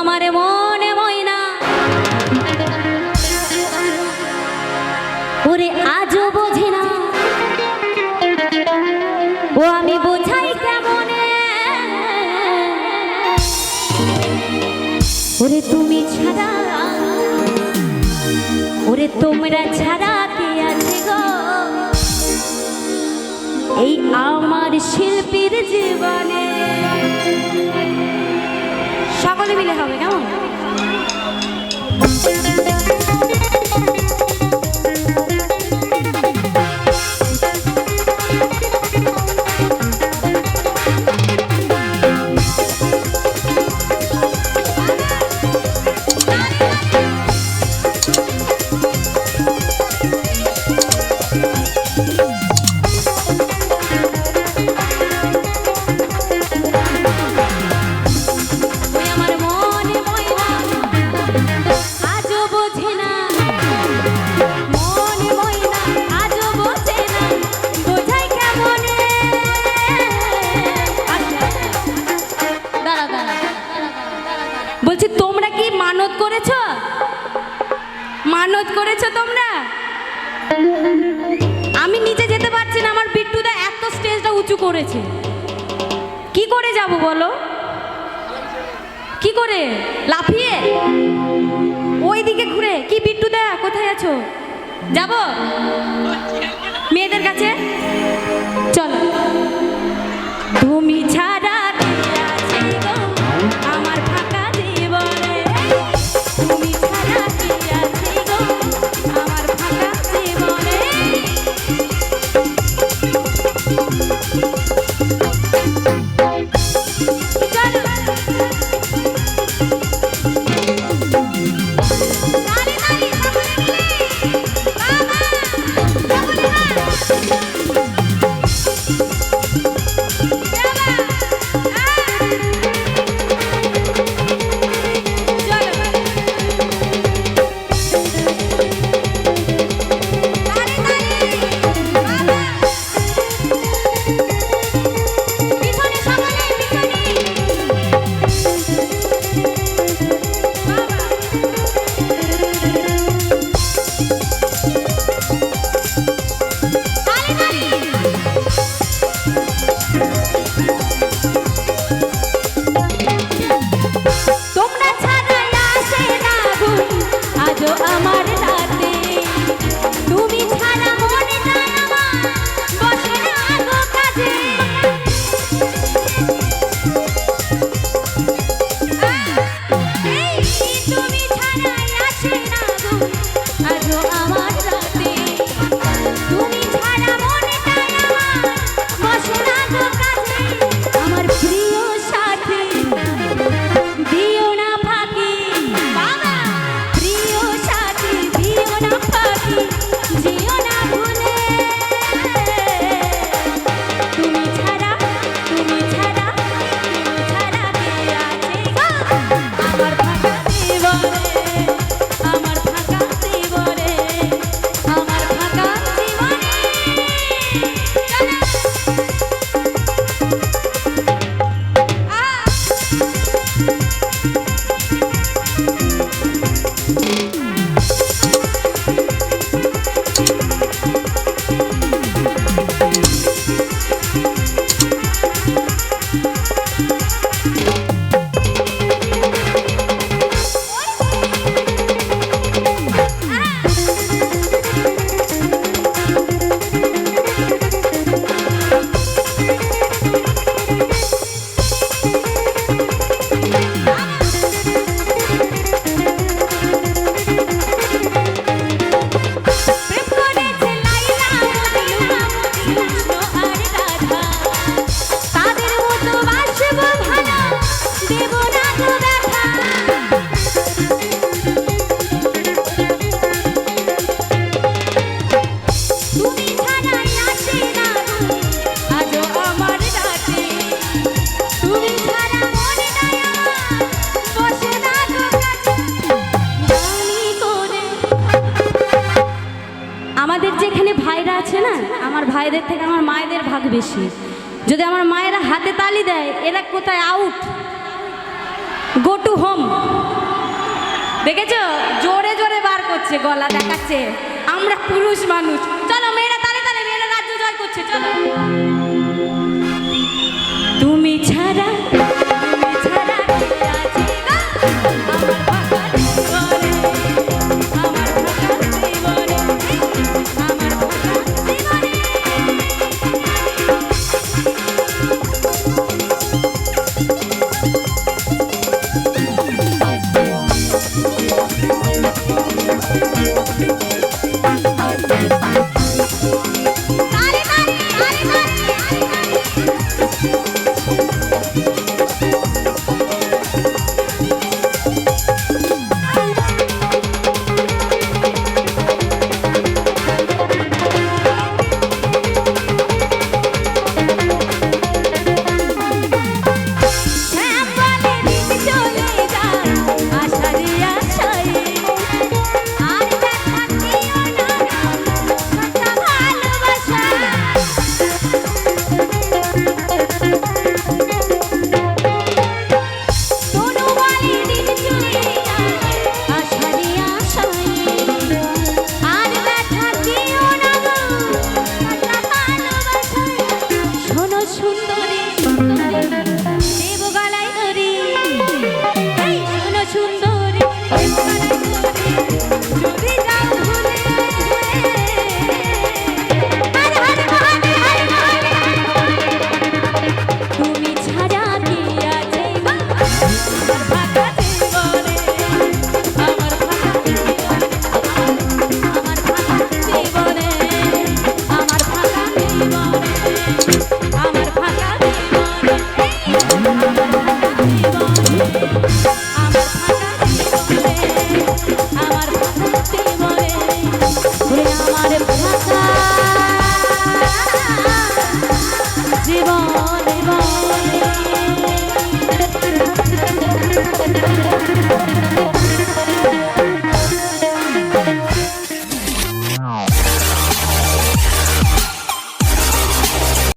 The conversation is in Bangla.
আমার মনে ময়না ওরে আজও বোঝে না, ও আমি বোঝাই কেমনে, ওরে তুমি ছাড়া, ওরে তোমরা ছাড়া কে আছে গো এই আমার শিল্পীর জীবনে। সকলে মিলে হবে কেমন? বলছি তোমরা কি মানত করেছো? মানত করেছো তোমরা? আমি নিচে যেতে পারছি না, আমার বিট্টুদা এত স্টেজটা উঁচু করেছে। কি করে যাব বলো? কি করে? লাফিয়ে? ওই দিকে ঘুরে? কি বিট্টুদা কোথায় আছো? যাব মেয়েদের কাছে? চলো। তুমি ছাড়া আমার ফাঁকা জীবনে, তুমি ছাড়া কি আছে গো আমার ফাঁকা জীবনে। আছে না, আমার ভাইদের থেকে আমার মায়েদের ভাগ বেশি। যদি আমার মায়েরা হাতে তালি দেয়, এরা কোথায় আউট, গো টু হোম। দেখেছো জোরে জোরে বার করছে, গলা দেখাচ্ছে আমরা পুরুষ মানুষ। চলো মেয়েরা তালে তালে, মেয়েরা রাজ্য জয় করছে, চলো।